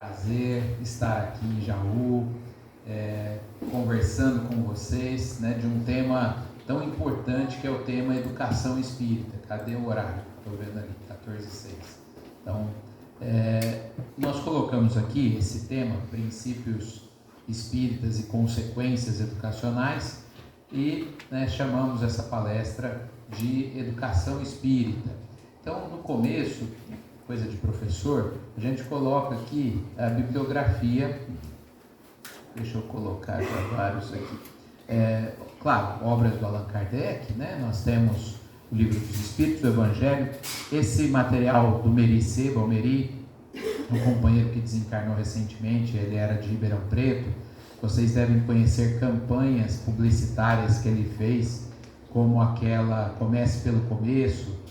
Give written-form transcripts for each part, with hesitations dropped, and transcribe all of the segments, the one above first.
Prazer estar aqui em Jaú, conversando com vocês, né, de um tema tão importante que é o tema educação espírita. Cadê o horário? Estou vendo ali, 14h06. Então, nós colocamos aqui esse tema, princípios espíritas e consequências educacionais, e chamamos essa palestra de educação espírita. Então, no começo, coisa de professor, a gente coloca aqui a bibliografia. Deixa eu colocar já vários aqui. Claro, obras do Allan Kardec, né? Nós temos o Livro dos Espíritos, o Evangelho, esse material do Meri Seba, o Meri, um companheiro que desencarnou recentemente, ele era de Ribeirão Preto. Vocês devem conhecer campanhas publicitárias que ele fez, como aquela Comece pelo Começo,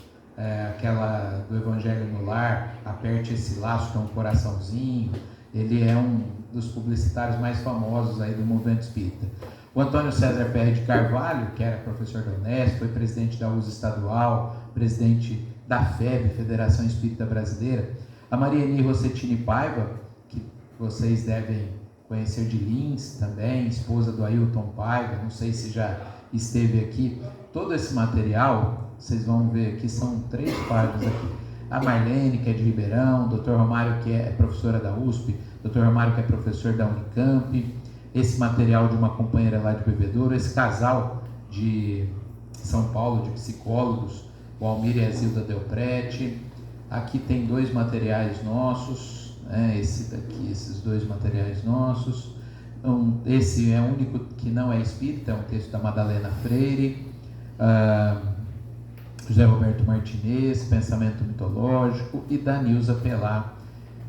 aquela do Evangelho no Lar, Aperte esse laço, que é um coraçãozinho. Ele é um dos publicitários mais famosos aí do movimento espírita. O Antônio César Perry de Carvalho, que era professor da Unesp, foi presidente da USE estadual, presidente da FEB, Federação Espírita Brasileira. A Marieni Rossettini Paiva, que vocês devem conhecer de Lins também, esposa do Ailton Paiva, não sei se já esteve aqui. Todo esse material, vocês vão ver aqui, são 3 páginas aqui. A Marlene, que é de Ribeirão, Dr. Romário, que é professora da USP, Dr. Romário, que é professor da Unicamp, esse material de uma companheira lá de Bebedouro, esse casal de São Paulo, de psicólogos, o Almir e a Zilda Delprete. Aqui tem 2 materiais nossos, esse daqui, esses 2 materiais nossos. Esse é o único que não é espírita, é um texto da Madalena Freire, José Roberto Martinez, Pensamento Mitológico, e da Nilza Pelá.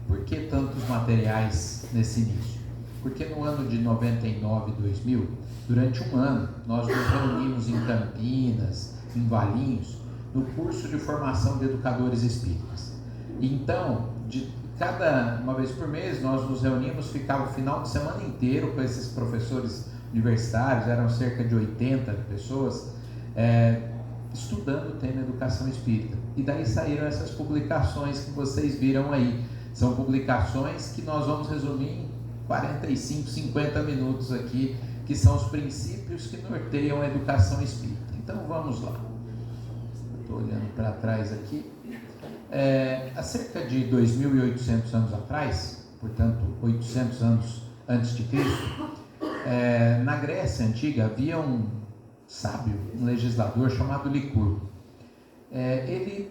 Por que tantos materiais nesse início? Porque no ano de 99 e 2000, durante um ano, nós nos reunimos em Campinas, em Valinhos, no curso de formação de educadores espíritas. Então, uma vez por mês, nós nos reunimos, ficava o final de semana inteiro com esses professores universitários, eram cerca de 80 pessoas, estudando o tema educação espírita. E daí saíram essas publicações que vocês viram aí. São publicações que nós vamos resumir em 45, 50 minutos aqui, que são os princípios que norteiam a educação espírita. Então vamos lá. Estou olhando para trás aqui. Há cerca de 2.800 anos atrás, portanto 800 anos antes de Cristo, na Grécia Antiga havia um sábio, um legislador chamado Licurgo. Ele,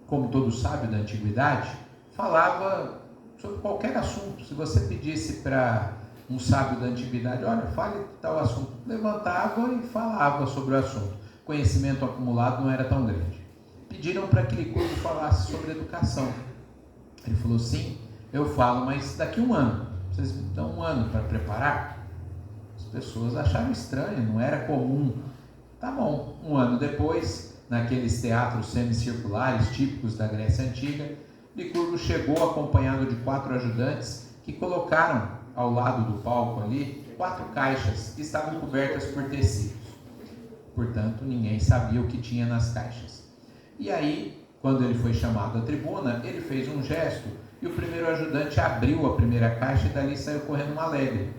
como todo sábio da antiguidade, falava sobre qualquer assunto. Se você pedisse para um sábio da antiguidade, olha, fale tal assunto, levantava e falava sobre o assunto. O conhecimento acumulado não era tão grande. Pediram para que Licurgo falasse sobre educação. Ele falou, sim, eu falo, mas daqui a um ano. Vocês me dão um ano para preparar? As pessoas acharam estranho, não era comum. Tá bom, um ano depois, naqueles teatros semicirculares típicos da Grécia Antiga, Licurgo chegou acompanhado de 4 ajudantes que colocaram ao lado do palco ali 4 caixas que estavam cobertas por tecidos. Portanto, ninguém sabia o que tinha nas caixas. E aí, quando ele foi chamado à tribuna, ele fez um gesto e o primeiro ajudante abriu a primeira caixa e dali saiu correndo uma lebre.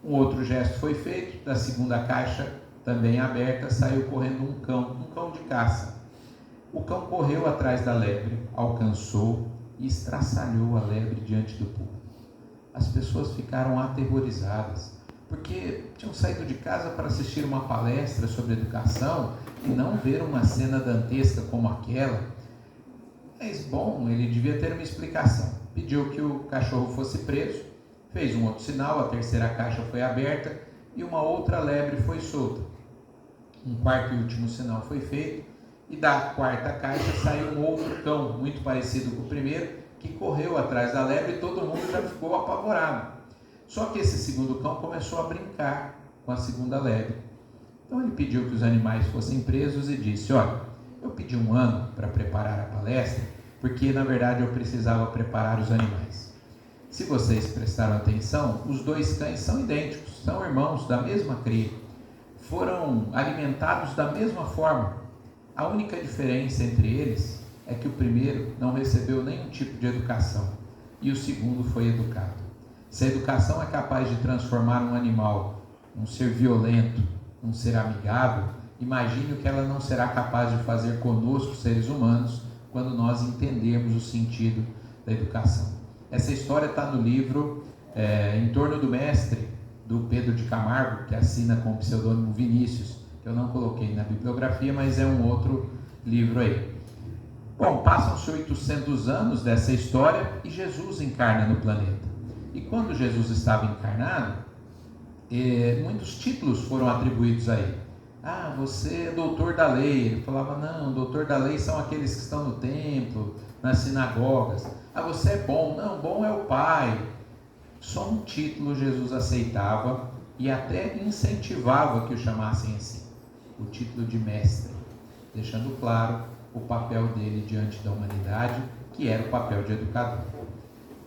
Um outro gesto foi feito, da segunda caixa, também aberta, saiu correndo um cão de caça. O cão correu atrás da lebre, alcançou e estraçalhou a lebre diante do público. As pessoas ficaram aterrorizadas, porque tinham saído de casa para assistir uma palestra sobre educação e não ver uma cena dantesca como aquela. Mas, bom, ele devia ter uma explicação. Pediu que o cachorro fosse preso, fez um outro sinal, a terceira caixa foi aberta e uma outra lebre foi solta. Um quarto e último sinal foi feito e da quarta caixa saiu um outro cão, muito parecido com o primeiro, que correu atrás da lebre e todo mundo já ficou apavorado. Só que esse segundo cão começou a brincar com a segunda lebre. Então ele pediu que os animais fossem presos e disse, olha, eu pedi um ano para preparar a palestra, porque na verdade eu precisava preparar os animais. Se vocês prestaram atenção, os 2 cães são idênticos, são irmãos da mesma cria. Foram alimentados da mesma forma. A única diferença entre eles é que o primeiro não recebeu nenhum tipo de educação. e o segundo foi educado. Se a educação é capaz de transformar um animal, um ser violento, um ser amigável, imagine o que ela não será capaz de fazer conosco, seres humanos, quando nós entendermos o sentido da educação. Essa história está no livro Em Torno do Mestre, do Pedro de Camargo, que assina com o pseudônimo Vinícius, que eu não coloquei na bibliografia, mas é um outro livro aí. Bom, passam-se 800 anos dessa história e Jesus encarna no planeta. E quando Jesus estava encarnado, muitos títulos foram atribuídos a ele. Ah, você é doutor da lei. Ele falava, não, doutor da lei são aqueles que estão no templo, nas sinagogas. Ah, você é bom. Não, bom é o Pai. Só um título Jesus aceitava e até incentivava que o chamassem assim, o título de mestre, deixando claro o papel dele diante da humanidade, que era o papel de educador.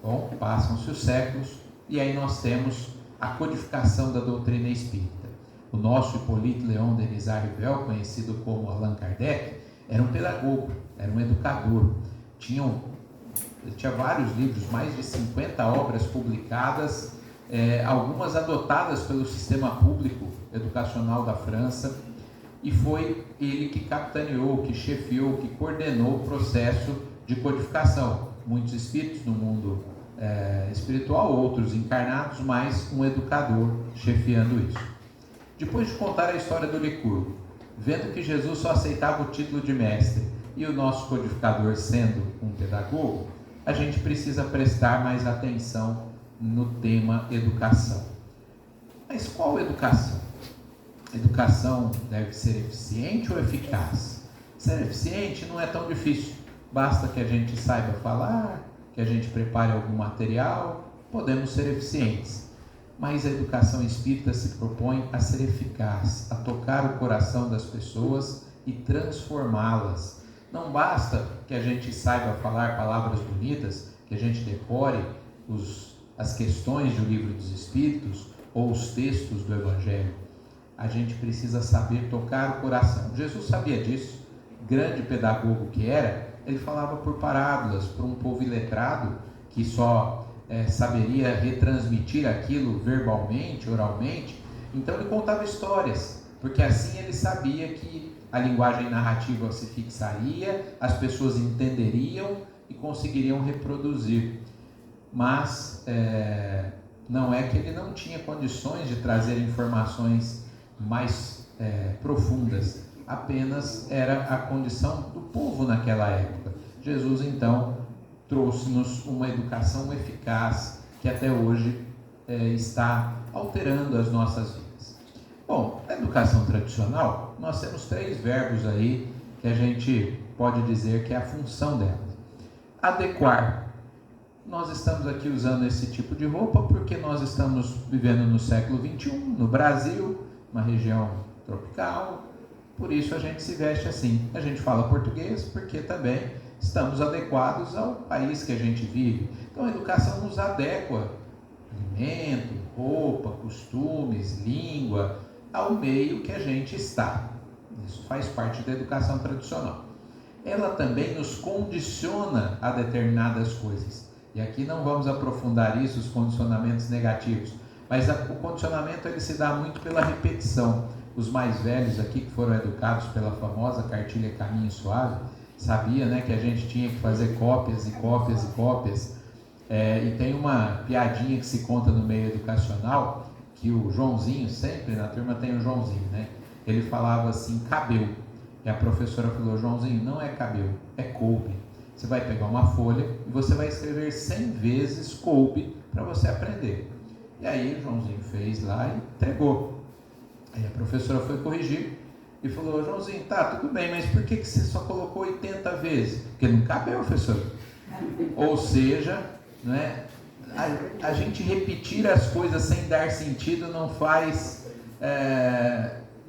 Bom, passam-se os séculos e aí nós temos a codificação da doutrina espírita. O nosso Hippolyte Léon Denis Arrivel, conhecido como Allan Kardec, era um pedagogo, era um educador. Tinha vários livros, mais de 50 obras publicadas, algumas adotadas pelo sistema público educacional da França, e foi ele que capitaneou, que chefiou, que coordenou o processo de codificação. Muitos espíritos no mundo espiritual, outros encarnados, mas um educador chefiando isso. Depois de contar a história do Licurgo, vendo que Jesus só aceitava o título de mestre e o nosso codificador sendo um pedagogo, a gente precisa prestar mais atenção no tema educação. Mas qual educação? Educação deve ser eficiente ou eficaz? Ser eficiente não é tão difícil. Basta que a gente saiba falar, que a gente prepare algum material, podemos ser eficientes. Mas a educação espírita se propõe a ser eficaz, a tocar o coração das pessoas e transformá-las. Não basta que a gente saiba falar palavras bonitas, que a gente decore as questões do Livro dos Espíritos ou os textos do Evangelho. A gente precisa saber tocar o coração. Jesus sabia disso, grande pedagogo que era, ele falava por parábolas, para um povo iletrado que só saberia retransmitir aquilo verbalmente, oralmente. Então ele contava histórias, porque assim ele sabia que a linguagem narrativa se fixaria, as pessoas entenderiam e conseguiriam reproduzir. Mas não é que ele não tinha condições de trazer informações mais profundas, apenas era a condição do povo naquela época. Jesus então trouxe-nos uma educação eficaz que até hoje está alterando as nossas vidas. Bom, na educação tradicional, nós temos 3 verbos aí que a gente pode dizer que é a função dela. Adequar. Nós estamos aqui usando esse tipo de roupa porque nós estamos vivendo no século XXI, no Brasil, uma região tropical, por isso a gente se veste assim. A gente fala português porque também estamos adequados ao país que a gente vive. Então a educação nos adequa alimento, roupa, costumes, língua, ao meio que a gente está. Isso faz parte da educação tradicional. Ela também nos condiciona a determinadas coisas. E aqui não vamos aprofundar isso, os condicionamentos negativos. Mas o condicionamento ele se dá muito pela repetição. Os mais velhos aqui, que foram educados pela famosa cartilha Caminho Suave, sabia, né, que a gente tinha que fazer cópias e cópias e cópias. E tem uma piadinha que se conta no meio educacional, que o Joãozinho, sempre na turma tem o Joãozinho, né? Ele falava assim, cabeu. E a professora falou, Joãozinho, não é cabeu, é coube. Você vai pegar uma folha e você vai escrever 100 vezes coube para você aprender. E aí o Joãozinho fez lá e entregou. Aí a professora foi corrigir e falou, Joãozinho, tá, tudo bem, mas por que você só colocou 80 vezes? Porque não cabeu, professor. Ou seja, não é, a gente repetir as coisas sem dar sentido não faz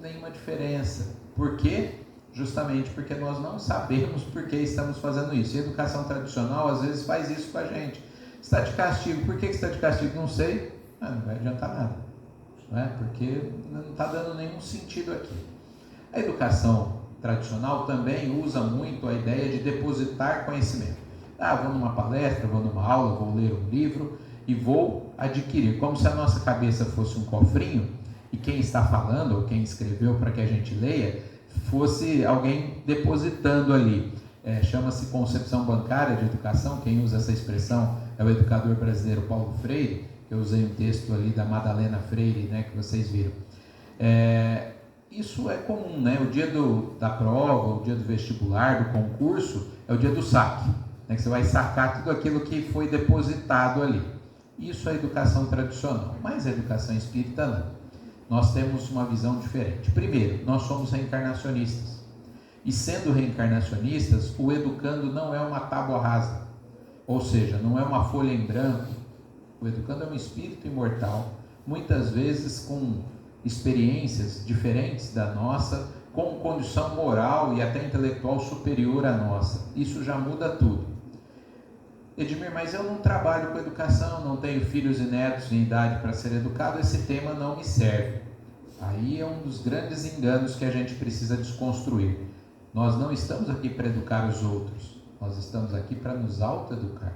nenhuma diferença. Por quê? Justamente porque nós não sabemos por que estamos fazendo isso. E a educação tradicional às vezes faz isso com a gente. Está de castigo. Por que está de castigo? Não sei. Não vai adiantar nada. Não é? Porque não está dando nenhum sentido aqui. A educação tradicional também usa muito a ideia de depositar conhecimento. vou numa palestra, vou numa aula, vou ler um livro e vou adquirir, como se a nossa cabeça fosse um cofrinho e quem está falando, ou quem escreveu para que a gente leia, fosse alguém depositando ali. Chama-se concepção bancária de educação. Quem usa essa expressão é o educador brasileiro Paulo Freire. Eu usei um texto ali da Madalena Freire, né, que vocês viram. Isso é comum, né? O dia da prova, o dia do vestibular, do concurso, é o dia do saque, né? Que você vai sacar tudo aquilo que foi depositado ali. Isso é educação tradicional, mas a educação espírita não. Nós temos uma visão diferente. Primeiro, nós somos reencarnacionistas. E sendo reencarnacionistas, o educando não é uma tábua rasa, ou seja, não é uma folha em branco. O educando é um espírito imortal, muitas vezes com experiências diferentes da nossa, com condição moral e até intelectual superior à nossa. Isso já muda tudo. Edmir, mas eu não trabalho com educação, não tenho filhos e netos em idade para ser educado, esse tema não me serve. Aí é um dos grandes enganos que a gente precisa desconstruir. Nós não estamos aqui para educar os outros, nós estamos aqui para nos autoeducar.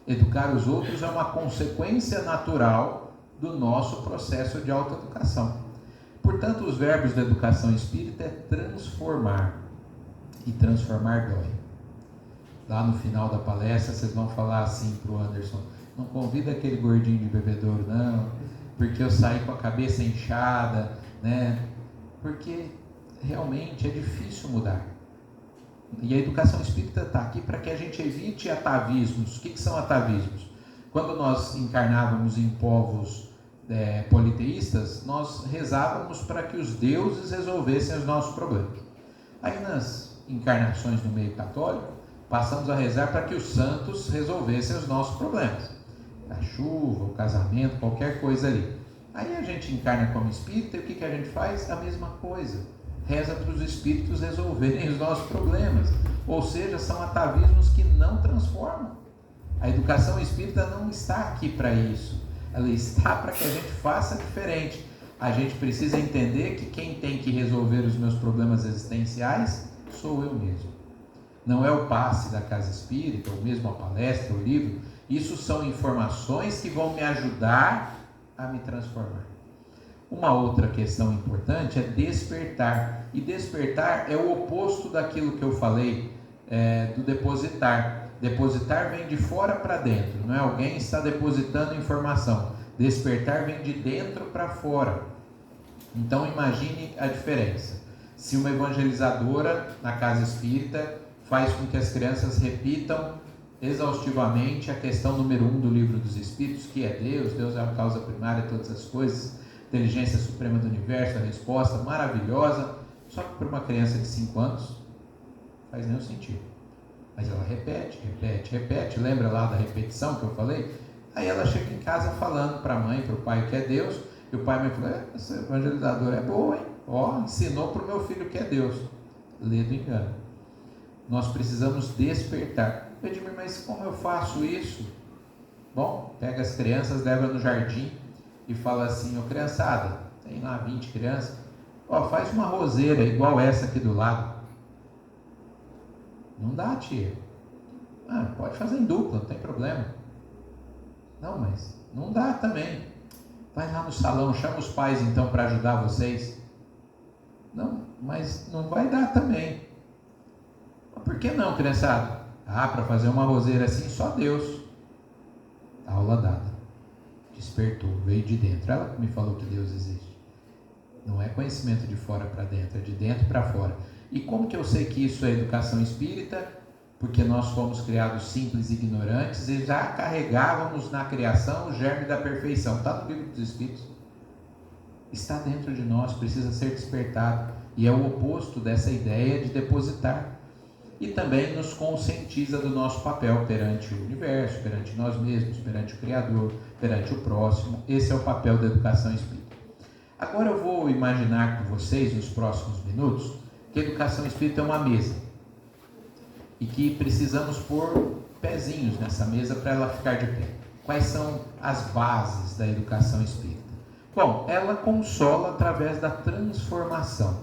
Educar os outros é uma consequência natural do nosso processo de autoeducação. Portanto, os verbos da educação espírita é transformar, e transformar dói. Lá no final da palestra, vocês vão falar assim para o Anderson: não convida aquele gordinho de bebedouro não, porque eu saí com a cabeça inchada, né? Porque realmente é difícil mudar. E a educação espírita está aqui para que a gente evite atavismos. O que são atavismos? Quando nós encarnávamos em povos politeístas, nós rezávamos para que os deuses resolvessem os nossos problemas. Aí nas encarnações no meio católico, passamos a rezar para que os santos resolvessem os nossos problemas. A chuva, o casamento, qualquer coisa ali. Aí a gente encarna como espírita e o que a gente faz? A mesma coisa. Reza para os espíritos resolverem os nossos problemas. Ou seja, são atavismos que não transformam. A educação espírita não está aqui para isso. Ela está para que a gente faça diferente. A gente precisa entender que quem tem que resolver os meus problemas existenciais sou eu mesmo. Não é o passe da casa espírita, ou mesmo a palestra, o livro. Isso são informações que vão me ajudar a me transformar. Uma outra questão importante é despertar. E despertar é o oposto daquilo que eu falei, do depositar. Depositar vem de fora para dentro, não é alguém está depositando informação. Despertar vem de dentro para fora. Então imagine a diferença. Se uma evangelizadora na casa espírita faz com que as crianças repitam exaustivamente a questão número 1 do livro dos Espíritos, que é Deus, Deus é a causa primária de todas as coisas, inteligência suprema do universo, a resposta maravilhosa, só que para uma criança de 5 anos não faz nenhum sentido. Mas ela repete, lembra lá da repetição que eu falei? Aí ela chega em casa falando para a mãe, para o pai que é Deus, e o pai me falou: essa evangelizadora é boa, hein? Ensinou para o meu filho que é Deus. Lê do engano. Nós precisamos despertar. Edmir, mas como eu faço isso? Bom, pega as crianças, leva no jardim e fala assim: criançada, tem lá 20 crianças, faz uma roseira igual essa aqui do lado. Não dá, tia. Pode fazer em dupla, não tem problema. Não, mas não dá também. Vai lá no salão, chama os pais então para ajudar vocês. Não, mas não vai dar também. Por que não, criançada? Para fazer uma roseira assim, só Deus. Aula dada. Despertou, veio de dentro. Ela me falou que Deus existe. Não é conhecimento de fora para dentro, é de dentro para fora. E como que eu sei que isso é educação espírita? Porque nós fomos criados simples e ignorantes e já carregávamos na criação o germe da perfeição. Está no livro dos Espíritos. Está dentro de nós, precisa ser despertado. E é o oposto dessa ideia de depositar. E também nos conscientiza do nosso papel perante o universo, perante nós mesmos, perante o Criador, perante o próximo. Esse é o papel da educação espírita. Agora eu vou imaginar com vocês, nos próximos minutos, que a educação espírita é uma mesa. E que precisamos pôr pezinhos nessa mesa para ela ficar de pé. Quais são as bases da educação espírita? Bom, ela consola através da transformação.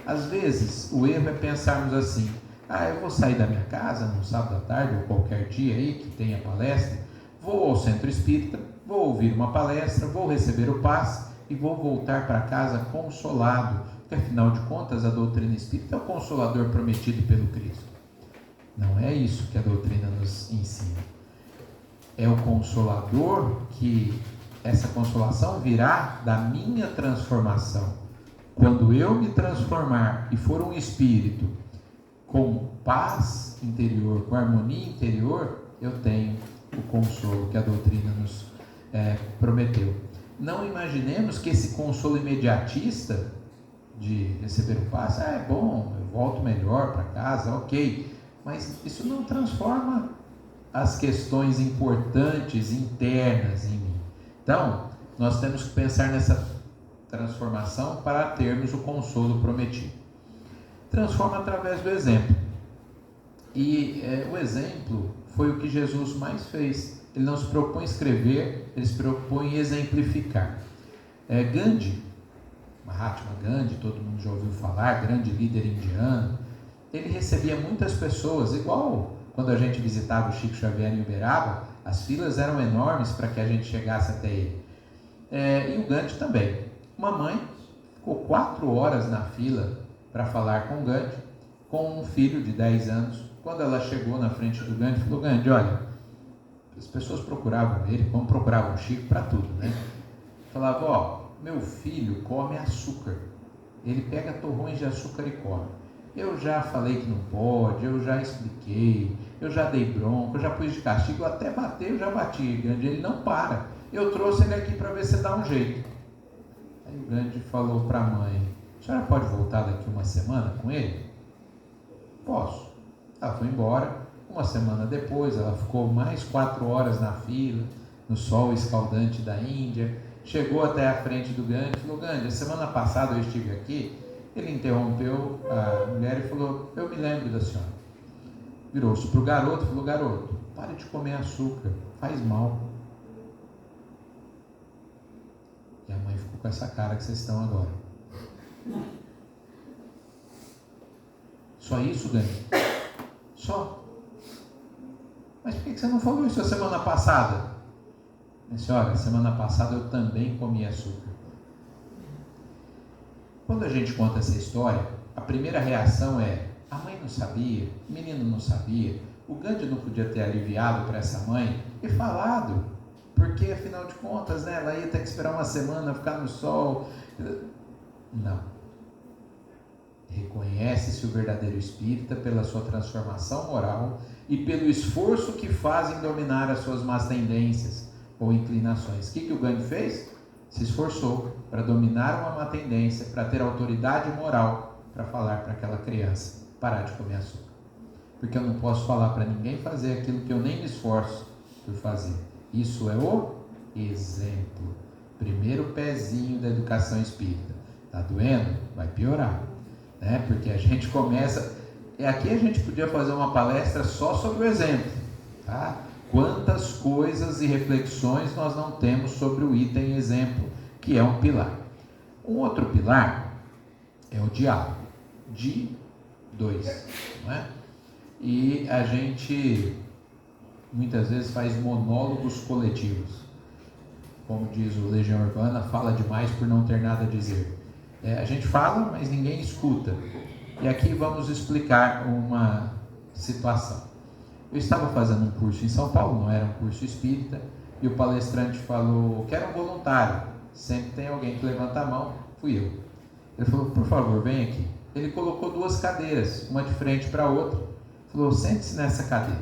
Às vezes, o erro é pensarmos assim: Eu vou sair da minha casa no sábado à tarde ou qualquer dia aí que tenha palestra, vou ao centro espírita, vou ouvir uma palestra, vou receber o passe e vou voltar para casa consolado, porque afinal de contas a doutrina espírita é o consolador prometido pelo Cristo. Não é isso que a doutrina nos ensina. É o consolador que essa consolação virá da minha transformação. Quando eu me transformar e for um espírito com paz interior, com harmonia interior, eu tenho o consolo que a doutrina nos prometeu. Não imaginemos que esse consolo imediatista de receber o passe, é bom, eu volto melhor para casa, ok, mas isso não transforma as questões importantes internas em mim. Então, nós temos que pensar nessa transformação para termos o consolo prometido. Transforma através do exemplo. E o exemplo foi o que Jesus mais fez. Ele não se propõe escrever, ele se propõe exemplificar. Gandhi, Mahatma Gandhi, todo mundo já ouviu falar, grande líder indiano, ele recebia muitas pessoas, igual quando a gente visitava o Chico Xavier em Uberaba, as filas eram enormes para que a gente chegasse até ele. E o Gandhi também. Uma mãe ficou 4 horas na fila para falar com o Gandhi, com um filho de 10 anos. Quando ela chegou na frente do Gandhi, falou: Gandhi, olha, as pessoas procuravam ele, como procuravam o Chico, para tudo, né? Falava: meu filho come açúcar, ele pega torrões de açúcar e come. Eu já falei que não pode, eu já expliquei, eu já dei bronca, eu já pus de castigo, até bater eu já bati, Gandhi, ele não para. Eu trouxe ele aqui para ver se dá um jeito. Aí o Gandhi falou para a mãe: a senhora pode voltar daqui uma semana com ele? Posso. Ela foi embora. Uma semana depois, ela ficou mais 4 horas na fila, no sol escaldante da Índia. Chegou até a frente do Gandhi e falou: Gandhi, a semana passada eu estive aqui. Ele interrompeu a mulher e falou: eu me lembro da senhora. Virou-se para o garoto e falou: garoto, pare de comer açúcar, faz mal. E a mãe ficou com essa cara que vocês estão agora. Só isso, Gandhi? Só. Mas por que você não falou isso a semana passada? Minha senhora, semana passada eu também comi açúcar. Quando a gente conta essa história, a primeira reação é: a mãe não sabia, o menino não sabia, o Gandhi não podia ter aliviado para essa mãe e falado, porque afinal de contas, né, ela ia ter que esperar uma semana, ficar no sol. Não. Reconhece-se o verdadeiro espírita pela sua transformação moral e pelo esforço que faz em dominar as suas más tendências ou inclinações. O que o Gandhi fez? Se esforçou para dominar uma má tendência, para ter autoridade moral, para falar para aquela criança: parar de comer açúcar. Porque eu não posso falar para ninguém fazer aquilo que eu nem me esforço por fazer. Isso é o exemplo. Primeiro pezinho da educação espírita. Está doendo? Vai piorar. Né? Porque a gente começa... Aqui a gente podia fazer uma palestra só sobre o exemplo. Tá? Quantas coisas e reflexões nós não temos sobre o item exemplo, que é um pilar. Um outro pilar é o diálogo. De 2. Não é? E a gente muitas vezes faz monólogos coletivos. Como diz o Legião Urbana, fala demais por não ter nada a dizer. A gente fala, mas ninguém escuta. E aqui vamos explicar uma situação. Eu estava fazendo um curso em São Paulo, não era um curso espírita, e o palestrante falou: quero um voluntário. Sempre tem alguém que levanta a mão. Fui eu. Ele falou: por favor, vem aqui. Ele colocou 2 cadeiras, uma de frente para a outra. Falou: sente-se nessa cadeira.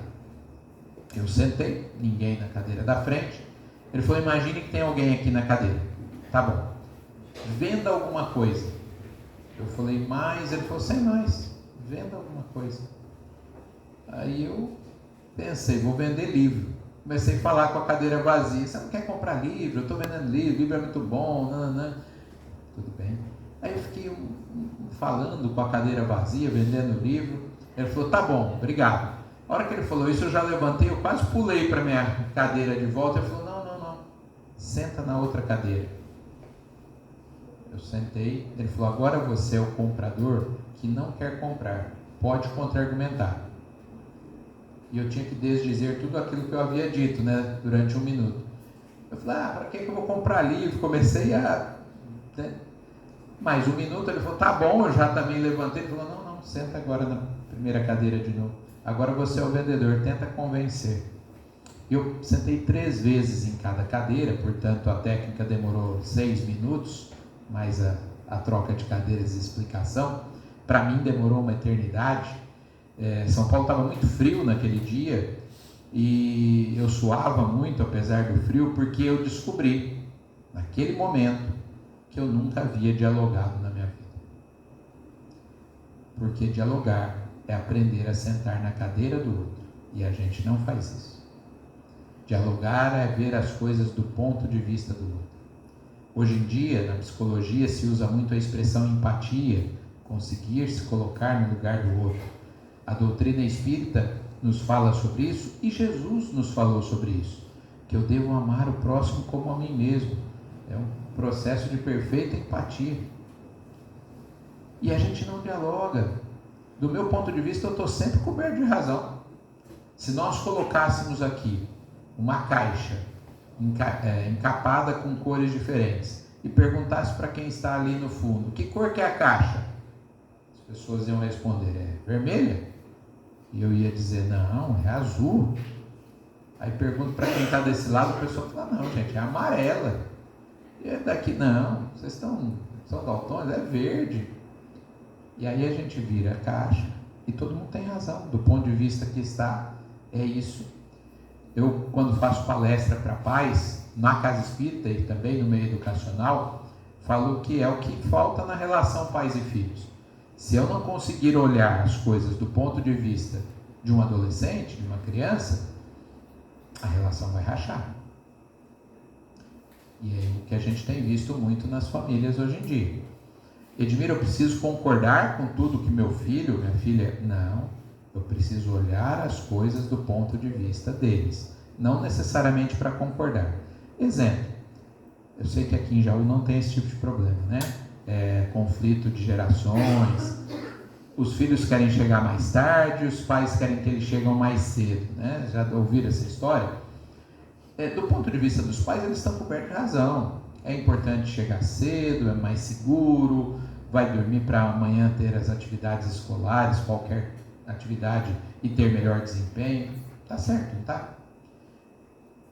Eu sentei, ninguém na cadeira da frente. Ele falou: imagine que tem alguém aqui na cadeira. Tá bom. Venda alguma coisa. Eu falei: mais? Ele falou: sem mais. Venda alguma coisa. Aí eu pensei: vou vender livro. Comecei a falar com a cadeira vazia: você não quer comprar livro? Eu estou vendendo livro, livro é muito bom. Nananã. Tudo bem. Aí eu fiquei falando com a cadeira vazia, vendendo livro. Ele falou: tá bom, obrigado. A hora que ele falou isso, eu já levantei, eu quase pulei para minha cadeira de volta. Ele falou: não, senta na outra cadeira. Eu sentei. Ele falou: agora você é o comprador que não quer comprar, pode contra-argumentar. E eu tinha que desdizer tudo aquilo que eu havia dito, né, durante 1 minuto. Eu falei, para que eu vou comprar livro? Comecei a... Né? Mais 1 minuto, ele falou, tá bom, eu já também levantei. Ele falou, não, senta agora na primeira cadeira de novo. Agora você é o vendedor, tenta convencer. Eu sentei 3 vezes em cada cadeira, portanto a técnica demorou 6 minutos, mais a troca de cadeiras e explicação. Para mim demorou uma eternidade. São Paulo estava muito frio naquele dia e eu suava muito apesar do frio, porque eu descobri naquele momento que eu nunca havia dialogado na minha vida. Porque dialogar é aprender a sentar na cadeira do outro, e a gente não faz isso. Dialogar é ver as coisas do ponto de vista do outro. Hoje em dia, na psicologia, se usa muito a expressão empatia, conseguir se colocar no lugar do outro. A doutrina espírita nos fala sobre isso, e Jesus nos falou sobre isso, que eu devo amar o próximo como a mim mesmo. É um processo de perfeita empatia. E a gente não dialoga. Do meu ponto de vista, eu estou sempre coberto de razão. Se nós colocássemos aqui uma caixa encapada com cores diferentes e perguntasse para quem está ali no fundo, que cor que é a caixa? As pessoas iam responder, é vermelha? E eu ia dizer, não, é azul. Aí pergunto para quem está desse lado, a pessoa fala, não, gente, é amarela. E é daqui, não, vocês são daltônicos, é verde. E aí a gente vira a caixa e todo mundo tem razão, do ponto de vista que está, é isso. Eu, quando faço palestra para pais, na casa espírita e também no meio educacional, falo que é o que falta na relação pais e filhos. Se eu não conseguir olhar as coisas do ponto de vista de um adolescente, de uma criança, a relação vai rachar. E é o que a gente tem visto muito nas famílias hoje em dia. Edmir, eu preciso concordar com tudo que meu filho, minha filha... Não, eu preciso olhar as coisas do ponto de vista deles, não necessariamente para concordar. Exemplo, eu sei que aqui em Jaú não tem esse tipo de problema, né? Conflito de gerações, os filhos querem chegar mais tarde, os pais querem que eles cheguem mais cedo, né? Já ouviram essa história? Do ponto de vista dos pais, eles estão cobertos de razão. É importante chegar cedo, é mais seguro, vai dormir para amanhã ter as atividades escolares, qualquer atividade, e ter melhor desempenho. Tá certo, não tá?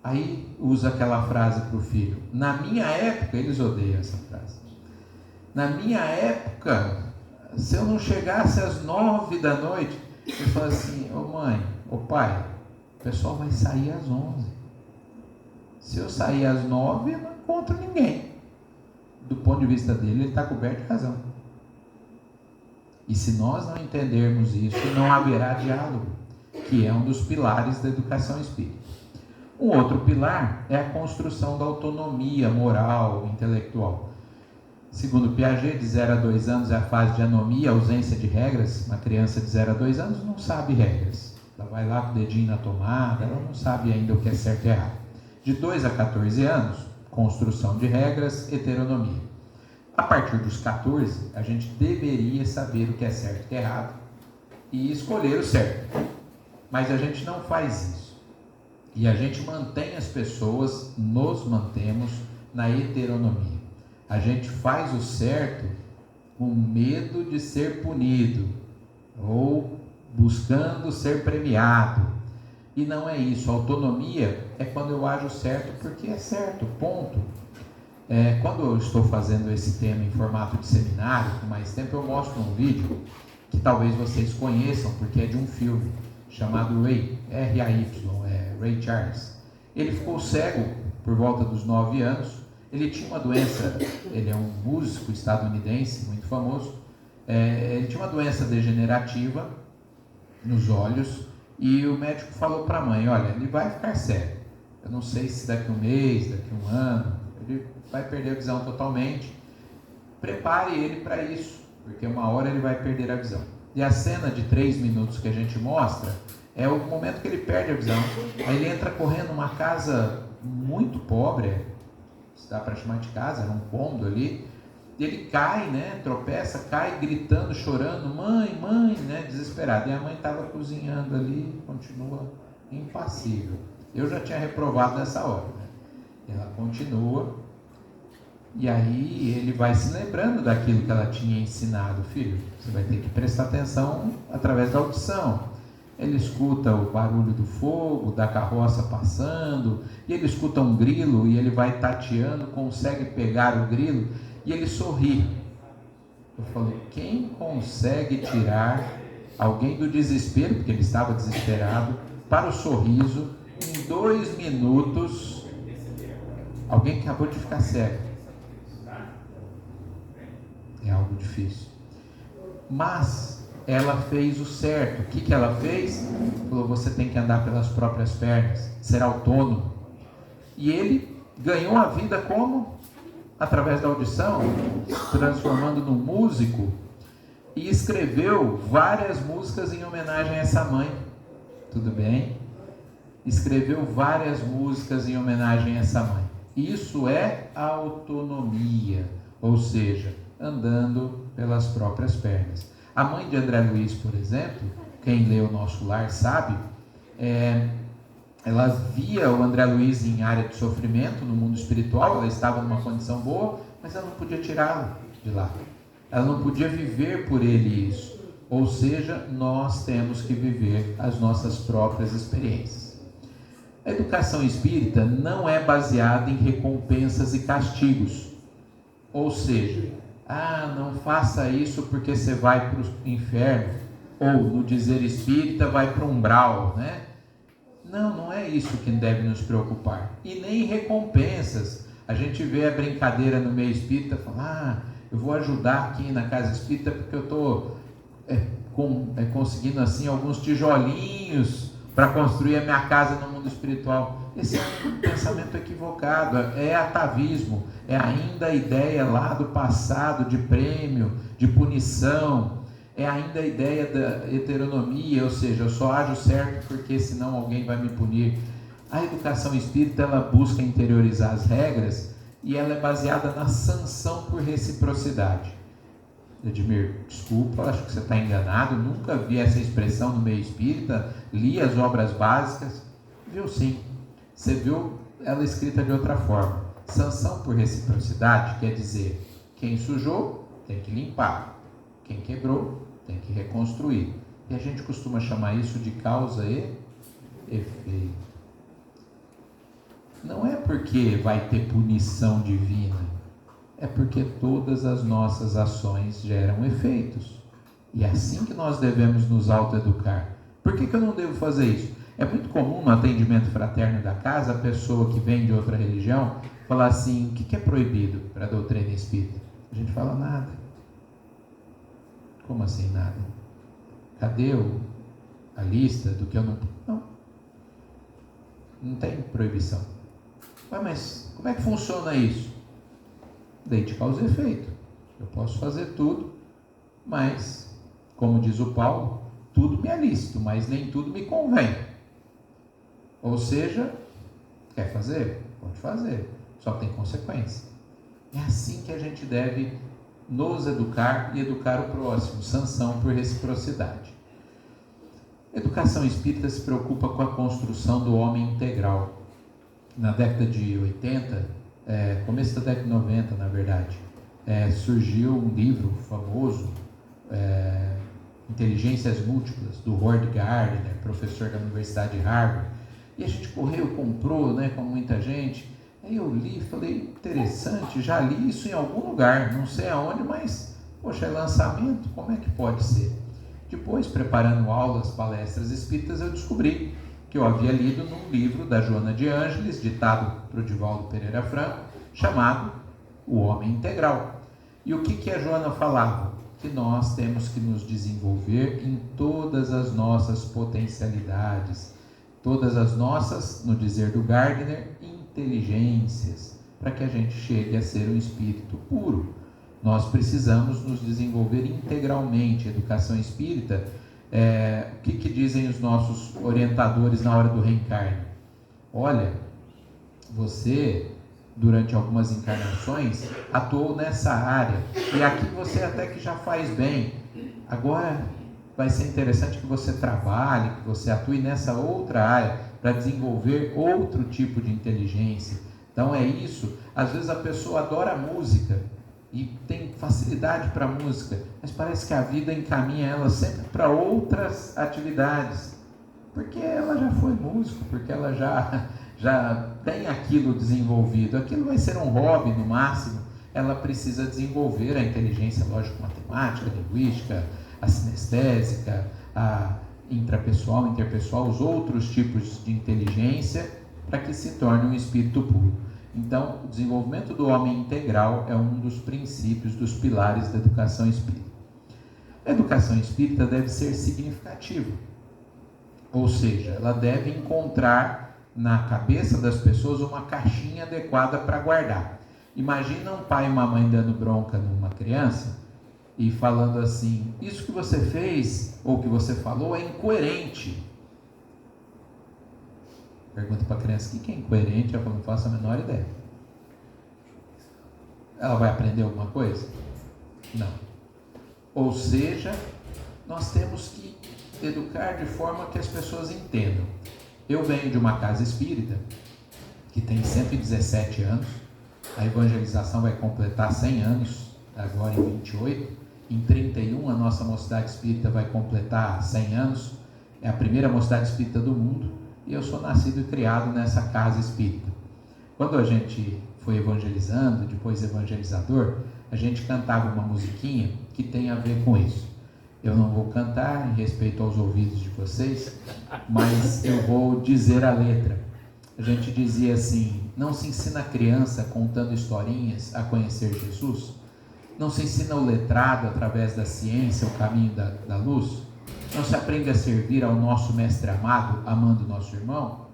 Aí usa aquela frase para o filho. Na minha época, eles odeiam essa frase. Na minha época, se eu não chegasse às 9 da noite, eu falo assim, ô mãe, ô pai, o pessoal vai sair às 11. Se eu sair às 9, eu não encontro ninguém. Do ponto de vista dele, ele está coberto de razão. E se nós não entendermos isso, não haverá diálogo, que é um dos pilares da educação espírita. Um outro pilar é a construção da autonomia moral, intelectual. Segundo Piaget, de 0 a 2 anos é a fase de anomia, ausência de regras. Uma criança de 0 a 2 anos não sabe regras. Ela vai lá com o dedinho na tomada, ela não sabe ainda o que é certo e errado. De 2 a 14 anos, construção de regras, heteronomia. A partir dos 14, a gente deveria saber o que é certo e o que é errado e escolher o certo. Mas a gente não faz isso. E a gente mantém as pessoas, nos mantemos na heteronomia. A gente faz o certo com medo de ser punido ou buscando ser premiado. E não é isso. A autonomia é quando eu ajo certo porque é certo, ponto. Quando eu estou fazendo esse tema em formato de seminário, com mais tempo, eu mostro um vídeo que talvez vocês conheçam, porque é de um filme chamado Ray, R-A-Y, Ray Charles. Ele ficou cego por volta dos 9 anos. Ele tinha uma doença, ele é um músico estadunidense muito famoso. Ele tinha uma doença degenerativa nos olhos e o médico falou para a mãe, olha, ele vai ficar cego. Eu não sei se daqui a um mês, daqui a um ano, ele vai perder a visão totalmente. Prepare ele para isso, porque uma hora ele vai perder a visão. E a cena de 3 minutos que a gente mostra é o momento que ele perde a visão. Aí ele entra correndo numa casa muito pobre, se dá para chamar de casa, era um cômodo ali, Ele cai, né, tropeça, cai gritando, chorando, mãe, mãe, né, desesperado. E a mãe estava cozinhando ali, continua impassível. Eu já tinha reprovado nessa hora, né? Ela continua, e aí ele vai se lembrando daquilo que ela tinha ensinado. Filho, você vai ter que prestar atenção através da audição. Ele escuta o barulho do fogo, da carroça passando, e ele escuta um grilo, e ele vai tateando, consegue pegar o grilo, e ele sorri. Eu falei, quem consegue tirar alguém do desespero, porque ele estava desesperado, para o sorriso, em 2 minutos, alguém que acabou de ficar cego? É algo difícil. Mas ela fez o certo. O que ela fez? Falou, você tem que andar pelas próprias pernas, ser autônomo. E ele ganhou a vida como? Através da audição, transformando num músico, e escreveu várias músicas em homenagem a essa mãe. Tudo bem? Escreveu várias músicas em homenagem a essa mãe. Isso é autonomia, ou seja, andando pelas próprias pernas. A mãe de André Luiz, por exemplo, quem lê o Nosso Lar sabe, ela via o André Luiz em área de sofrimento no mundo espiritual, ela estava numa condição boa, mas ela não podia tirá-lo de lá. Ela não podia viver por ele isso. Ou seja, nós temos que viver as nossas próprias experiências. A educação espírita não é baseada em recompensas e castigos. Ou seja, não faça isso porque você vai para o inferno, ou no dizer espírita vai para o umbral, né? Não é isso que deve nos preocupar. E nem recompensas. A gente vê a brincadeira no meio espírita, fala, eu vou ajudar aqui na casa espírita porque eu estou conseguindo assim alguns tijolinhos para construir a minha casa no mundo espiritual. Esse é um pensamento equivocado, é atavismo, é ainda a ideia lá do passado de prêmio, de punição, é ainda a ideia da heteronomia, ou seja, eu só ajo certo porque senão alguém vai me punir. A educação espírita, ela busca interiorizar as regras e ela é baseada na sanção por reciprocidade. Edmir, desculpa, acho que você está enganado, nunca vi essa expressão no meio espírita, li as obras básicas, viu sim, você viu ela escrita de outra forma. Sanção por reciprocidade quer dizer, quem sujou tem que limpar, quem quebrou tem que reconstruir, e a gente costuma chamar isso de causa e efeito. Não é porque vai ter punição divina, é porque todas as nossas ações geram efeitos. E é assim que nós devemos nos autoeducar. Por que eu não devo fazer isso? É muito comum no atendimento fraterno da casa, a pessoa que vem de outra religião, falar assim, o que é proibido para a doutrina espírita? A gente fala nada. Como assim nada? Cadê a lista do que eu não... Não tem proibição. Mas como é que funciona isso? Lei de causa e efeito. Eu posso fazer tudo, mas, como diz o Paulo, tudo me é lícito, mas nem tudo me convém. Ou seja, quer fazer? Pode fazer, só tem consequência. É assim que a gente deve nos educar e educar o próximo, sanção por reciprocidade. A educação espírita se preocupa com a construção do homem integral. Na década de 80, começo da década de 90, na verdade, surgiu um livro famoso, Inteligências Múltiplas, do Howard Gardner, professor da Universidade de Harvard, e a gente correu, comprou, né, com muita gente. Aí eu li, falei, interessante, já li isso em algum lugar, não sei aonde, mas, poxa, é lançamento, como é que pode ser? Depois, preparando aulas, palestras espíritas, eu descobri que eu havia lido num livro da Joana de Ângeles, ditado por Divaldo Pereira Franco, chamado O Homem Integral. E o que a Joana falava? Que nós temos que nos desenvolver em todas as nossas potencialidades, todas as nossas, no dizer do Gardner, inteligências, para que a gente chegue a ser um espírito puro. Nós precisamos nos desenvolver integralmente. A educação espírita, o que dizem os nossos orientadores na hora do reencarne? Olha, você durante algumas encarnações, atuou nessa área, e aqui você até que já faz bem. Agora vai ser interessante que você trabalhe, que você atue nessa outra área, para desenvolver outro tipo de inteligência. Então é isso. Às vezes a pessoa adora música e tem facilidade para música, mas parece que a vida encaminha ela sempre para outras atividades, porque ela já foi músico, porque ela já tem aquilo desenvolvido. Aquilo vai ser um hobby no máximo. Ela precisa desenvolver a inteligência lógico-matemática, linguística, a sinestésica, a intrapessoal, interpessoal, os outros tipos de inteligência, para que se torne um espírito puro. Então, o desenvolvimento do homem integral é um dos princípios, dos pilares da educação espírita. A educação espírita deve ser significativa, ou seja, ela deve encontrar na cabeça das pessoas uma caixinha adequada para guardar. Imagina um pai e uma mãe dando bronca numa criança e falando assim: isso que você fez ou que você falou é incoerente. Pergunta para a criança: o que é incoerente? Ela fala: não faço a menor ideia. Ela vai aprender alguma coisa? Não. Ou seja, nós temos que educar de forma que as pessoas entendam. Eu venho de uma casa espírita que tem 117 anos, a evangelização vai completar 100 anos, agora em 28, em 31 a nossa mocidade espírita vai completar 100 anos, é a primeira mocidade espírita do mundo, e eu sou nascido e criado nessa casa espírita. Quando a gente foi evangelizando, depois evangelizador, a gente cantava uma musiquinha que tem a ver com isso. Eu não vou cantar em respeito aos ouvidos de vocês, mas eu vou dizer a letra. A gente dizia assim: não se ensina a criança contando historinhas a conhecer Jesus? Não se ensina o letrado através da ciência o caminho da luz? Não se aprende a servir ao nosso mestre amado, amando nosso irmão?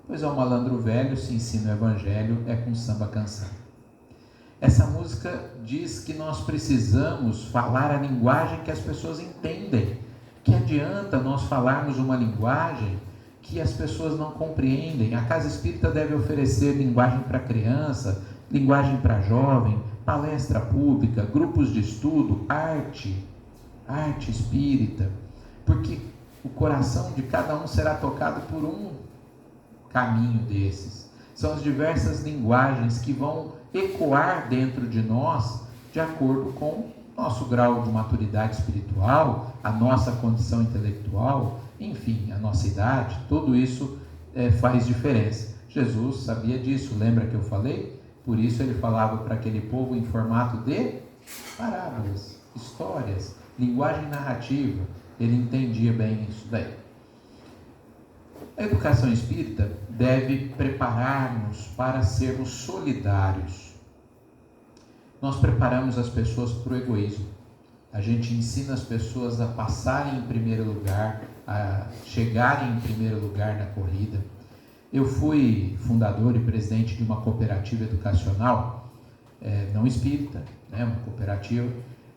Pois ao malandro velho se ensina o evangelho, é com samba canção. Essa música diz que nós precisamos falar a linguagem que as pessoas entendem. Que adianta nós falarmos uma linguagem que as pessoas não compreendem? A casa espírita deve oferecer linguagem para criança, linguagem para jovem, palestra pública, grupos de estudo, arte espírita, porque o coração de cada um será tocado por um caminho desses. São as diversas linguagens que vão ecoar dentro de nós de acordo com nosso grau de maturidade espiritual, a nossa condição intelectual, enfim, a nossa idade. Tudo isso faz diferença. Jesus sabia disso, lembra que eu falei? Por isso ele falava para aquele povo em formato de parábolas, histórias, linguagem narrativa. Ele entendia bem isso daí. A educação espírita deve preparar-nos para sermos solidários. Nós preparamos as pessoas para o egoísmo. A gente ensina as pessoas a passarem em primeiro lugar, a chegarem em primeiro lugar na corrida. Eu fui fundador e presidente de uma cooperativa educacional, não espírita, uma cooperativa,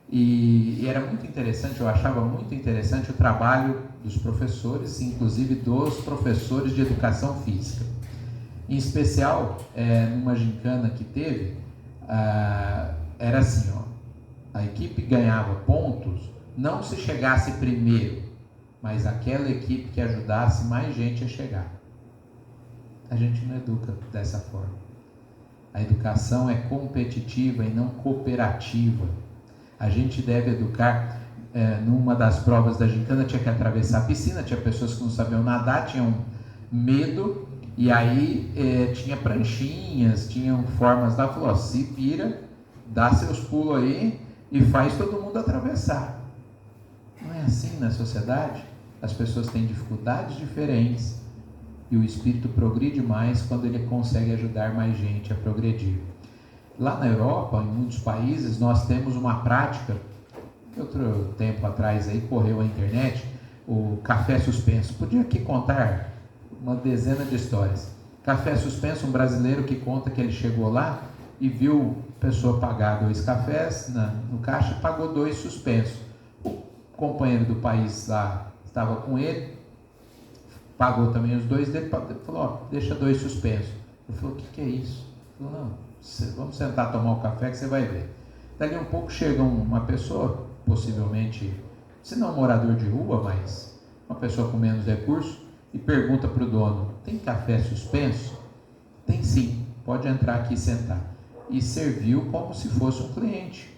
e era muito interessante, eu achava muito interessante o trabalho dos professores, inclusive dos professores de educação física. Em especial, numa gincana que teve, era assim, a equipe ganhava pontos, não se chegasse primeiro, mas aquela equipe que ajudasse mais gente a chegar. A gente não educa dessa forma. A educação é competitiva e não cooperativa. A gente deve educar. Numa das provas da gincana tinha que atravessar a piscina, tinha pessoas que não sabiam nadar, tinham medo, e aí tinha pranchinhas, tinham formas lá, falou: se vira, dá seus pulos aí e faz todo mundo atravessar. Não é assim na sociedade? As pessoas têm dificuldades diferentes e o espírito progride mais quando ele consegue ajudar mais gente a progredir. Lá na Europa, em muitos países, nós temos uma prática. Outro tempo atrás aí correu a internet o café suspenso. Podia aqui contar uma dezena de histórias. Café suspenso, um brasileiro que conta que ele chegou lá e viu a pessoa pagar 2 cafés no caixa e pagou 2 suspensos. O companheiro do país lá estava com ele, pagou também os 2 dele, falou: deixa 2 suspensos. Ele falou: o que é isso? Ele falou: não, Vamos sentar tomar um café que você vai ver. Dali um pouco chega uma pessoa, possivelmente, se não morador de rua, mas uma pessoa com menos recursos, e pergunta para o dono: tem café suspenso? Tem sim, pode entrar aqui e sentar. E serviu como se fosse um cliente.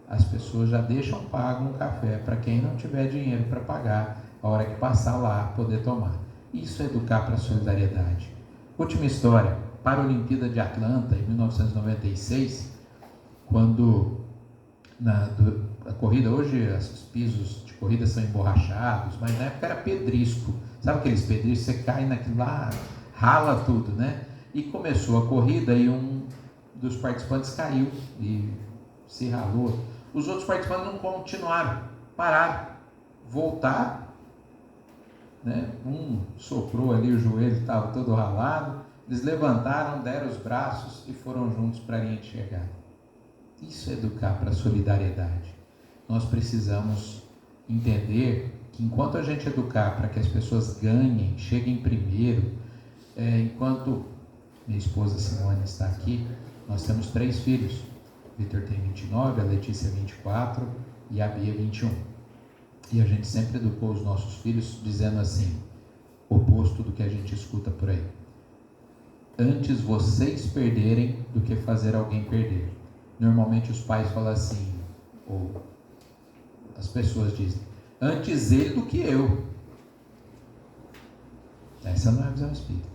As pessoas já deixam pago um café para quem não tiver dinheiro para pagar, a hora que passar lá poder tomar. Isso é educar para a solidariedade. Última história, Paralimpíada de Atlanta, em 1996, quando a corrida, hoje os pisos de corrida são emborrachados, mas na época era pedrisco. Sabe aqueles pedriscos, você cai naquilo lá, rala tudo, né? E começou a corrida e um dos participantes caiu e se ralou. Os outros participantes não continuaram, pararam, voltaram, né? Um soprou ali, o joelho estava todo ralado, eles levantaram, deram os braços e foram juntos para a linha de chegada. Isso é educar para a solidariedade. Nós precisamos entender que enquanto a gente educar para que as pessoas ganhem, cheguem primeiro, enquanto minha esposa Simone está aqui, nós temos 3 filhos. Vitor tem 29, a Letícia 24 e a Bia 21. E a gente sempre educou os nossos filhos dizendo assim, oposto do que a gente escuta por aí: antes vocês perderem do que fazer alguém perder. Normalmente os pais falam assim, ou as pessoas dizem: antes ele do que eu. Essa não é a visão espírita.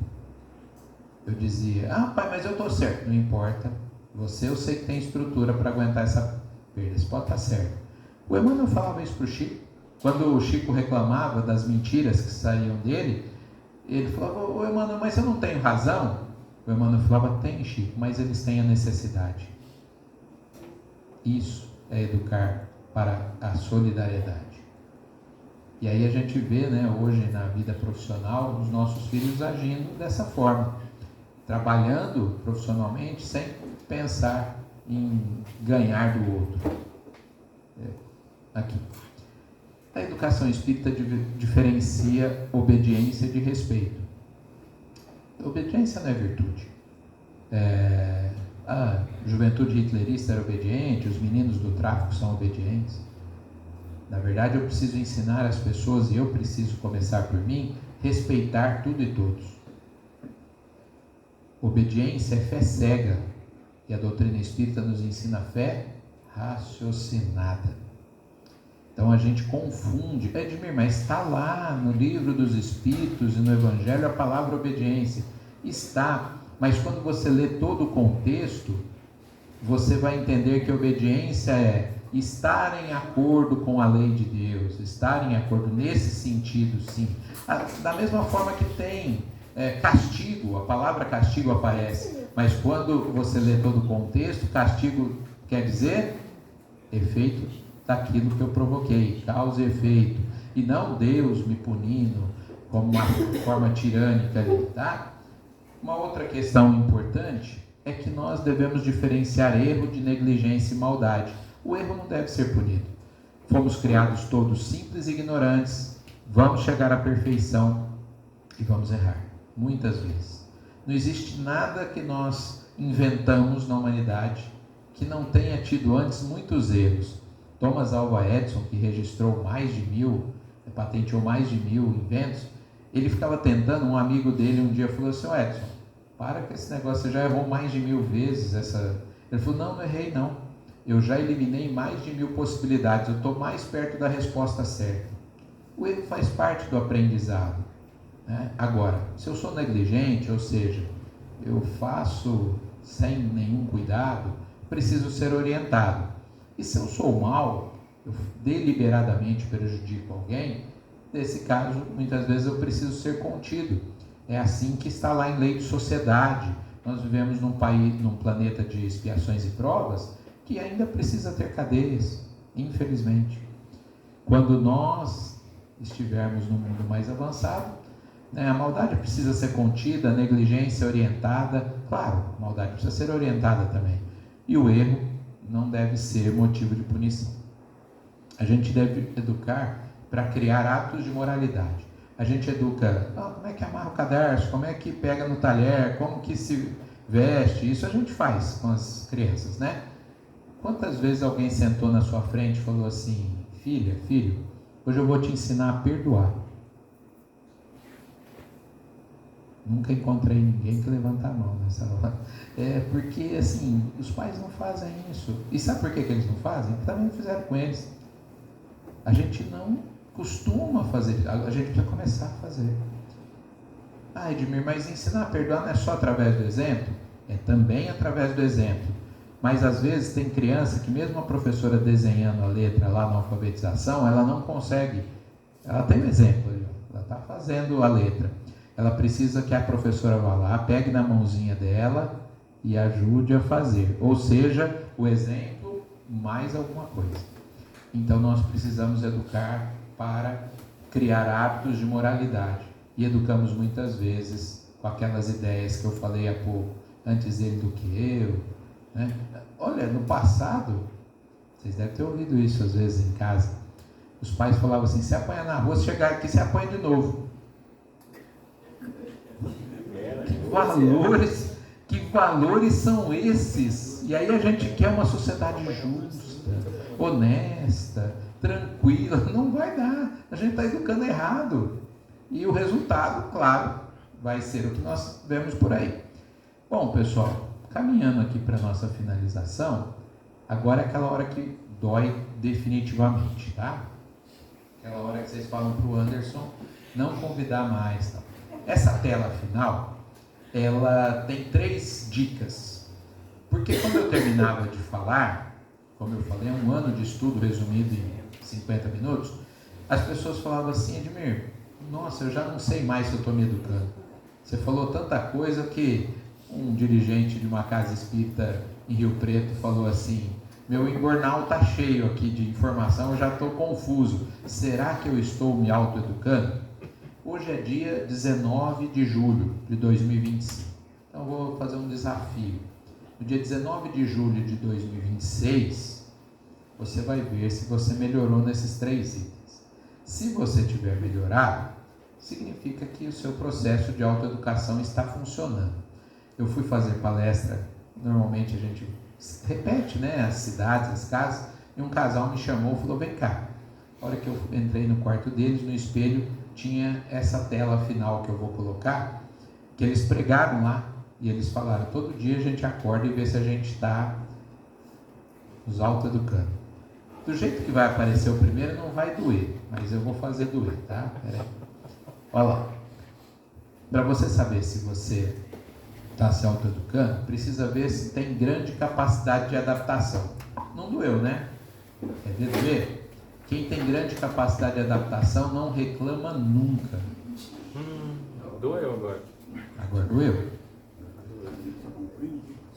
Eu dizia: pai, mas eu estou certo. Não importa, eu sei que tem estrutura para aguentar essa perda, você pode estar certo. O Emmanuel falava isso para o Chico. Quando o Chico reclamava das mentiras que saíam dele, ele falava: ô Emmanuel, mas eu não tenho razão? O Emmanuel falava: tem, Chico, mas eles têm a necessidade. Isso é educar para a solidariedade. E aí a gente vê, né, hoje na vida profissional, os nossos filhos agindo dessa forma, trabalhando profissionalmente sem pensar em ganhar do outro. Aqui. A educação espírita diferencia obediência de respeito. Obediência não é virtude. A juventude hitlerista era obediente, os meninos do tráfico são obedientes. Na verdade, eu preciso ensinar as pessoas, e eu preciso começar por mim, respeitar tudo e todos. Obediência é fé cega, e a doutrina espírita nos ensina fé raciocinada. Então a gente confunde. Edmir, mas está lá no livro dos Espíritos e no Evangelho a palavra obediência. Está, mas quando você lê todo o contexto, você vai entender que obediência é estar em acordo com a lei de Deus, estar em acordo nesse sentido, sim. Da mesma forma que tem castigo, a palavra castigo aparece, mas quando você lê todo o contexto, castigo quer dizer efeito daquilo que eu provoquei, causa e efeito, e não Deus me punindo como uma forma tirânica ali, tá? Uma outra questão importante é que nós devemos diferenciar erro de negligência e maldade. O erro não deve ser punido. Fomos criados todos simples e ignorantes, vamos chegar à perfeição e vamos errar, muitas vezes. Não existe nada que nós inventamos na humanidade que não tenha tido antes muitos erros. Thomas Alva Edison, que registrou patenteou mais de 1000 inventos, ele ficava tentando, um amigo dele um dia falou assim: Edson, para com esse negócio, você já errou mais de 1000 vezes Ele falou: não errei não, eu já eliminei mais de 1000 possibilidades, eu estou mais perto da resposta certa. O erro faz parte do aprendizado, né? Agora, se eu sou negligente, ou seja, eu faço sem nenhum cuidado, preciso ser orientado. E se eu sou mau, eu deliberadamente prejudico alguém, nesse caso, muitas vezes eu preciso ser contido. É assim que está lá em lei de sociedade. Nós vivemos num planeta de expiações e provas, que ainda precisa ter cadeias, infelizmente. Quando nós estivermos num mundo mais avançado, a maldade precisa ser contida, a negligência orientada. Claro, a maldade precisa ser orientada também. E o erro não deve ser motivo de punição. A gente deve educar para criar atos de moralidade. A gente educa, como é que amarra o cadarço, como é que pega no talher, como que se veste, isso a gente faz com as crianças, né? Quantas vezes alguém sentou na sua frente e falou assim: filha, filho, hoje eu vou te ensinar a perdoar? Nunca encontrei ninguém que levanta a mão nessa hora. Porque assim, os pais não fazem isso. E sabe por que eles não fazem? Porque também fizeram com eles. A gente não costuma fazer, a gente precisa começar a fazer. Ah, Edmir, mas ensinar a perdoar não é só através do exemplo? É também através do exemplo. Mas às vezes tem criança que mesmo a professora desenhando a letra lá na alfabetização, ela não consegue. Ela tem um exemplo ali, ela está fazendo a letra. Ela precisa que a professora vá lá, pegue na mãozinha dela e ajude a fazer. Ou seja, o exemplo mais alguma coisa. Então nós precisamos educar para criar hábitos de moralidade. E educamos muitas vezes com aquelas ideias que eu falei há pouco, antes ele do que eu. Né? Olha, no passado, vocês devem ter ouvido isso às vezes em casa. Os pais falavam assim: se apanha na rua, se chegar aqui, se apanha de novo. Que valores são esses? E aí a gente quer uma sociedade justa, honesta, tranquila. Não vai dar. A gente está educando errado. E o resultado, claro, vai ser o que nós vemos por aí. Bom, pessoal, caminhando aqui para a nossa finalização, agora é aquela hora que dói definitivamente, tá? Aquela hora que vocês falam para o Anderson não convidar mais. Tá? Essa tela final, ela tem 3 dicas. Porque quando eu terminava de falar, como eu falei, é um ano de estudo resumido em 50 minutos, as pessoas falavam assim: Edmir, nossa, eu já não sei mais se eu estou me educando. Você falou tanta coisa que um dirigente de uma casa espírita em Rio Preto falou assim: meu embornal está cheio aqui de informação, eu já estou confuso. Será que eu estou me autoeducando? Hoje é dia 19 de julho de 2025. Então eu vou fazer um desafio. No dia 19 de julho de 2026, você vai ver se você melhorou nesses 3 itens. Se você tiver melhorado, significa que o seu processo de autoeducação está funcionando. Eu fui fazer palestra, normalmente a gente repete, né, as cidades, as casas, e um casal me chamou e falou: vem cá. A hora que eu entrei no quarto deles, no espelho, tinha essa tela final que eu vou colocar, que eles pregaram lá, e eles falaram: todo dia a gente acorda e vê se a gente está nos autoeducando. Do jeito que vai aparecer o primeiro, não vai doer, mas eu vou fazer doer, tá? Pera aí. Olha lá. Para você saber se você está se autoeducando, precisa ver se tem grande capacidade de adaptação. Não doeu, né? Quer ver doer? Quem tem grande capacidade de adaptação não reclama nunca. Doeu agora. Agora doeu?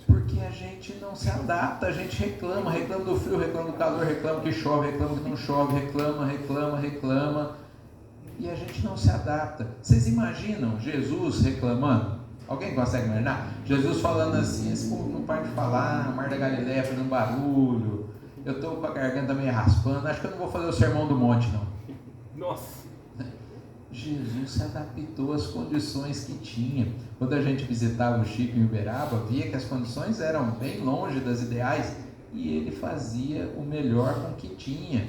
Porque a gente não se adapta, a gente reclama do frio, reclama do calor, reclama que chove, reclama que não chove, reclama. E a gente não se adapta. Vocês imaginam Jesus reclamando? Alguém consegue imaginar? Jesus falando assim: esse povo não para de falar, o Mar da Galileia fazendo barulho, eu estou com a garganta meio raspando, acho que eu não vou fazer o sermão do monte não. Nossa! Jesus se adaptou às condições que tinha. Quando a gente visitava o Chico em Uberaba, via que as condições eram bem longe das ideais, e ele fazia o melhor com o que tinha,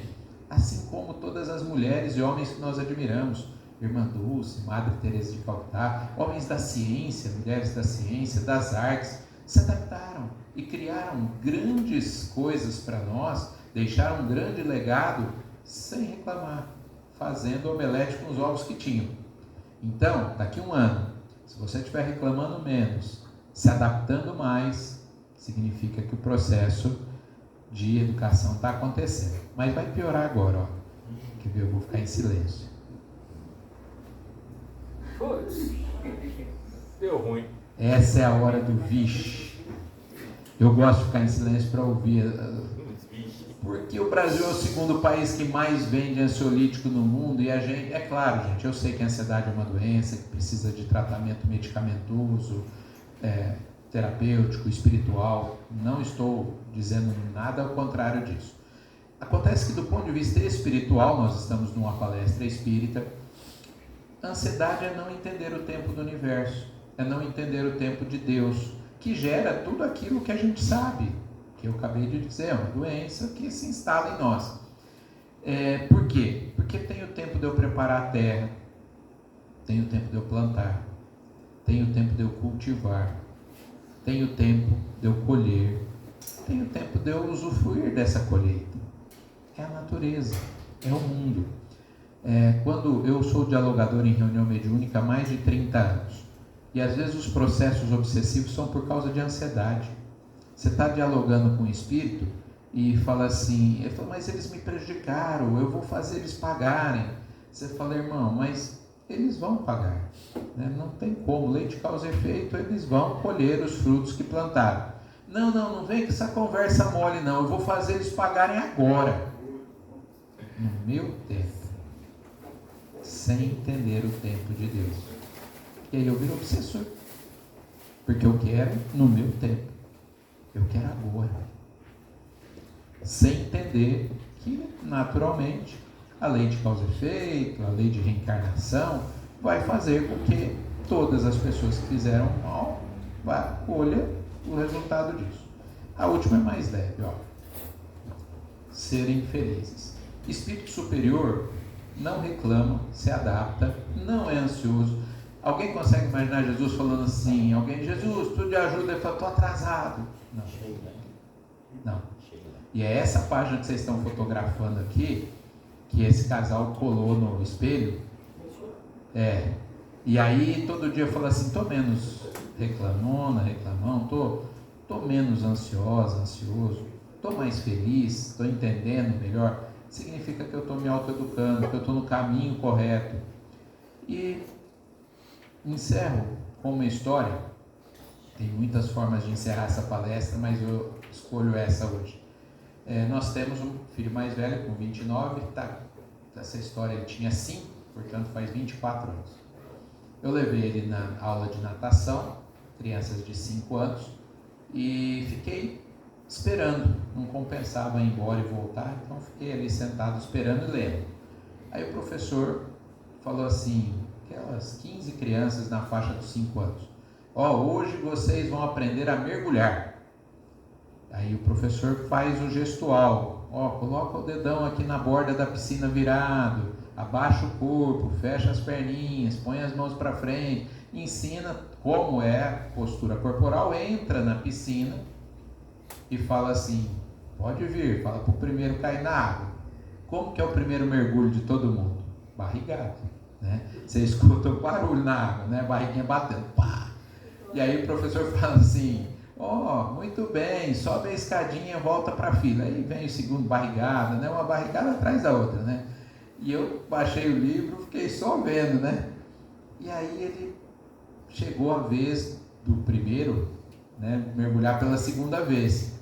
assim como todas as mulheres e homens que nós admiramos. Irmã Dulce, Madre Teresa de Calcutá, homens da ciência, mulheres da ciência, das artes, se adaptaram e criaram grandes coisas para nós, deixaram um grande legado sem reclamar, fazendo omelete com os ovos que tinham. Então, daqui a um ano, se você estiver reclamando menos, se adaptando mais, significa que o processo de educação está acontecendo. Mas vai piorar agora, ó. Quer ver? Eu vou ficar em silêncio. Putz, deu ruim. Essa é a hora do vixe. Eu gosto de ficar em silêncio para ouvir. Porque o Brasil é o segundo país que mais vende ansiolítico no mundo, e a gente, é claro, gente, eu sei que a ansiedade é uma doença que precisa de tratamento medicamentoso, terapêutico, espiritual. Não estou dizendo nada ao contrário disso. Acontece que do ponto de vista espiritual, nós estamos numa palestra espírita. A ansiedade é não entender o tempo do universo, é não entender o tempo de Deus, que gera tudo aquilo que a gente sabe, que eu acabei de dizer, é uma doença que se instala em nós. Por quê? Porque tem o tempo de eu preparar a terra, tem o tempo de eu plantar, tem o tempo de eu cultivar, tem o tempo de eu colher, tem o tempo de eu usufruir dessa colheita. É a natureza, é o mundo. Quando eu sou dialogador em reunião mediúnica há mais de 30 anos, e às vezes os processos obsessivos são por causa de ansiedade. Você está dialogando com o espírito e fala assim, ele fala, mas eles me prejudicaram, eu vou fazer eles pagarem. Você fala, irmão, mas eles vão pagar, né? Não tem como, lei de causa e efeito, eles vão colher os frutos que plantaram. Não vem com essa conversa mole não, eu vou fazer eles pagarem agora, no meu tempo, sem entender o tempo de Deus. E aí eu viro obsessor, porque eu quero no meu tempo, eu quero agora, sem entender que naturalmente a lei de causa e efeito, a lei de reencarnação vai fazer com que todas as pessoas que fizeram mal colham o resultado disso. A última é mais leve, serem felizes. Espírito superior não reclama, se adapta, não é ansioso. Alguém consegue imaginar Jesus falando assim, Jesus, tu me ajuda? Ele fala, estou atrasado. Não. E é essa página que vocês estão fotografando aqui, que esse casal colou no espelho. E aí todo dia fala assim, estou menos reclamão, estou menos ansioso, estou mais feliz, estou entendendo melhor. Significa que eu estou me autoeducando, que eu estou no caminho correto. E encerro com uma história. Tem muitas formas de encerrar essa palestra, mas eu escolho essa hoje. Nós temos um filho mais velho, com 29, essa história ele tinha 5, portanto faz 24 anos. Eu levei ele na aula de natação, crianças de 5 anos, e fiquei esperando, não compensava ir embora e voltar, então fiquei ali sentado esperando e lendo. Aí o professor falou assim, aquelas 15 crianças na faixa dos 5 anos, hoje vocês vão aprender a mergulhar. Aí o professor faz o gestual, coloca o dedão aqui na borda da piscina virado, abaixa o corpo, fecha as perninhas, põe as mãos para frente, ensina como é a postura corporal, entra na piscina e fala assim, pode vir, fala para o primeiro cair na água. Como que é o primeiro mergulho de todo mundo? Barrigado, né? Você escuta o barulho na água, né? A barriguinha batendo, pá! E aí o professor fala assim, muito bem, sobe a escadinha, volta para a fila. Aí vem o segundo, barrigada, né? Uma barrigada atrás da outra, né? E eu baixei o livro, fiquei só vendo, né? E aí ele chegou a vez do primeiro, né, mergulhar pela segunda vez.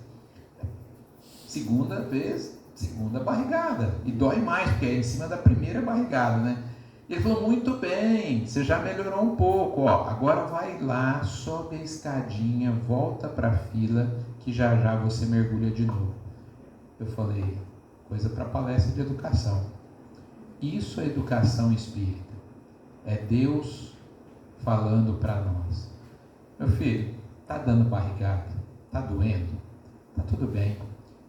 Segunda vez, segunda barrigada. E dói mais, porque é em cima da primeira barrigada, né? Ele falou, muito bem, você já melhorou um pouco, agora vai lá, sobe a escadinha, volta para a fila, que já já você mergulha de novo. Eu falei, coisa para palestra de educação. Isso é educação espírita. É Deus falando para nós. Meu filho, tá dando barrigada, tá doendo, tá tudo bem,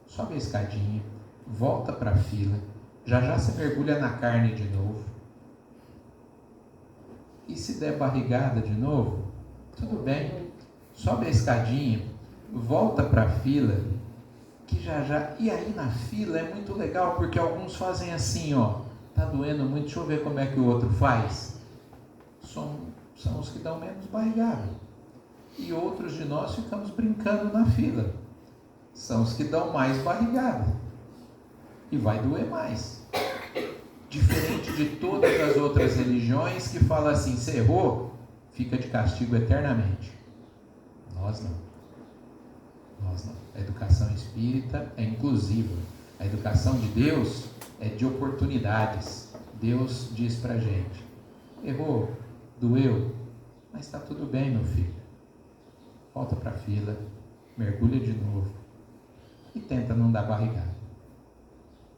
sobe a escadinha, volta para a fila, já já você mergulha na carne de novo. E se der barrigada de novo, tudo bem, sobe a escadinha, volta para a fila, que já já... E aí na fila é muito legal, porque alguns fazem assim, tá doendo muito, deixa eu ver como é que o outro faz. São os que dão menos barrigada. E outros de nós ficamos brincando na fila. São os que dão mais barrigada. E vai doer mais. Diferente de todas as outras religiões que falam assim, se errou, fica de castigo eternamente. Nós não. A educação espírita é inclusiva. A educação de Deus é de oportunidades. Deus diz pra gente, errou, doeu, mas está tudo bem, meu filho. Volta para a fila, mergulha de novo e tenta não dar barrigada.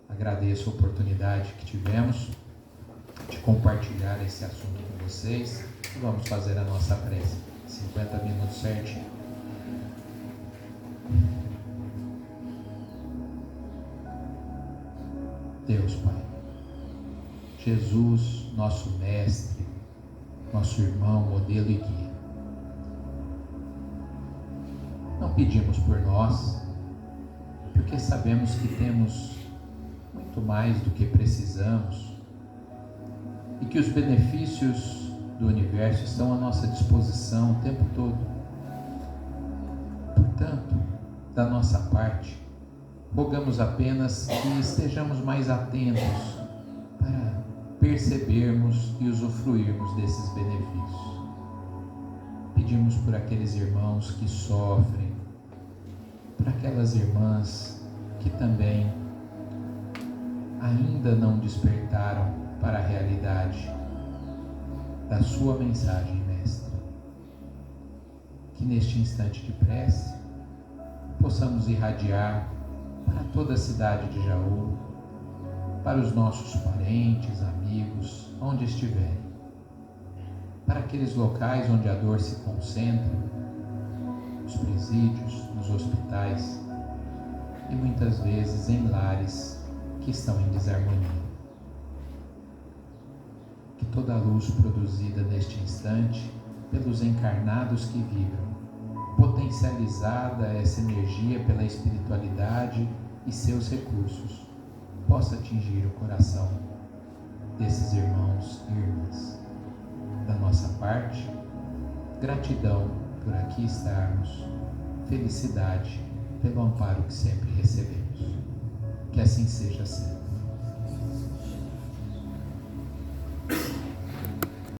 Agradeço a oportunidade que tivemos de compartilhar esse assunto com vocês. Vamos fazer a nossa prece. 50 minutos certinho. Deus Pai, Jesus, nosso Mestre, nosso irmão, modelo e guia. Não pedimos por nós, porque sabemos que temos muito mais do que precisamos e que os benefícios do universo estão à nossa disposição o tempo todo. Portanto, da nossa parte, rogamos apenas que estejamos mais atentos para percebermos e usufruirmos desses benefícios. Pedimos por aqueles irmãos que sofrem, por aquelas irmãs que também ainda não despertaram para a realidade da sua mensagem, Mestre. Que neste instante de prece possamos irradiar para toda a cidade de Jaú, para os nossos parentes, amigos, onde estiverem, para aqueles locais onde a dor se concentra, nos presídios, nos hospitais e muitas vezes em lares que estão em desarmonia. Que toda a luz produzida neste instante pelos encarnados que vibram, potencializada essa energia pela espiritualidade e seus recursos, possa atingir o coração desses irmãos e irmãs. Da nossa parte, gratidão por aqui estarmos, felicidade pelo amparo que sempre recebemos. Que assim seja sempre.